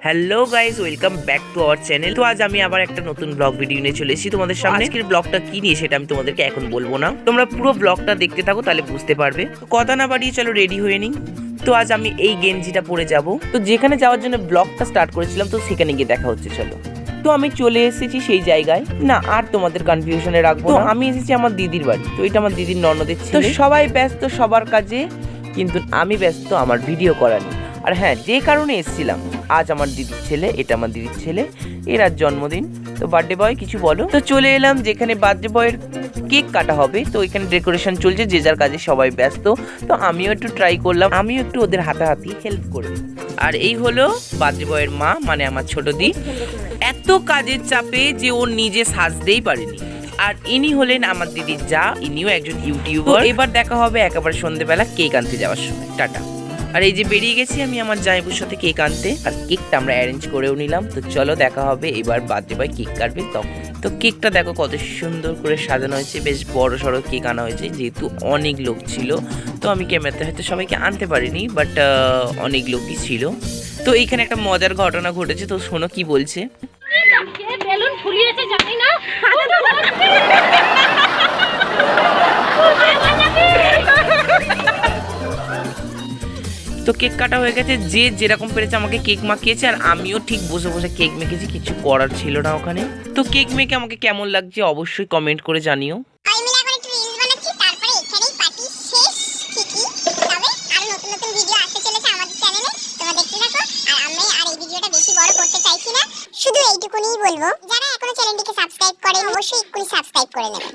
Hello guys, welcome back to our channel. তো আজ আমি আবার একটা নতুন ব্লগ ভিডিও নিয়ে চলে এসেছি তোমাদের সামনে। আজকের ব্লগটা কি নিয়ে সেটা আমি তোমাদেরকে এখন বলবো না, তোমরা পুরো ব্লগটা দেখতে থাকো, তাহলে বুঝতে পারবে। তো কথা না বাড়িয়ে চলো রেডি হয়ে নিই। তো আজ আমি এই গেঞ্জিটা পরে যাব। তো যেখানে যাওয়ার জন্য ব্লগটা স্টার্ট করেছিলাম, তো সেখানে গিয়ে দেখা হচ্ছে, চলো। তো আমি চলে এসেছি সেই জায়গায়, না আর তোমাদের কনফিউশনে রাখবো না। আমি এসেছি আমার দিদির বাড়ি। তো এটা আমার দিদির ননদের ছেলে। তো সবাই ব্যস্ত সবার কাজে, কিন্তু আমি ব্যস্ত আমার ভিডিও করা নিয়ে। আর হ্যাঁ, যে কারণে এসেছিলাম, আজ আমার দিদির ছেলে, এটা আমার দিদির ছেলে, এর আজ জন্মদিন। তো বার্থডে বয় কিছু বলো। তো চলে এলাম যেখানে বার্থডে বয়ের কেক কাটা হবে। তো এখানে ডেকোরেশন চলছে, যে যার কাজে সবাই ব্যস্ত। তো আমিও একটু ট্রাই করলাম, আমিও একটু ওদের হাতাহাতি হেল্প করে। আর এই হলো বার্থডে বয়ের মা, মানে আমার ছোট দি। এত কাজের চাপে যে ও নিজে সাজতেই পারেনি। আর ইনি হলেন আমার দিদির যা, ইনিও একজন ইউটিউবার। এবার দেখা হবে একেবারে সন্ধ্যেবেলা কেক আনতে যাওয়ার সময়। টাটা। আর এই যে বেরিয়ে গেছি আমি আমার জামাইবুর সাথে কেক আনতে, আর কেকটা আমরা অ্যারেঞ্জ করেও নিলাম। তো চলো দেখা হবে এবার বার্থডে বয় কেক কাটবে তখন। তো কেকটা দেখো কত সুন্দর করে সাজানো হয়েছে, বেশ বড় সড়ো কেক আনা হয়েছে, যেহেতু অনেক লোক ছিল। তো আমি ক্যামেরাতে হয়তো সবাইকে আনতে পারিনি, বাট অনেক লোকই ছিল। তো এইখানে একটা মজার ঘটনা ঘটেছে, তো শোনো কি বলছে। বেলুন ফুলিয়েছে জানি না। তো কেক কাটা হয়ে গেছে, যে যেরকম পেরেছে আমাকে কেক মাখিয়েছে, আর আমিও ঠিক বসে বসে কেক মেখেছি, কিছু করার ছিল না ওখানে। তো কেক মেখে আমাকে কেমন লাগছে অবশ্যই কমেন্ট করে জানিও। শুধু এইটুকুনি বলবো, যারা এখনো চ্যানেলটিকে সাবস্ক্রাইব করেন অবশ্যই এক্ষুনি সাবস্ক্রাইব করে নেবেন।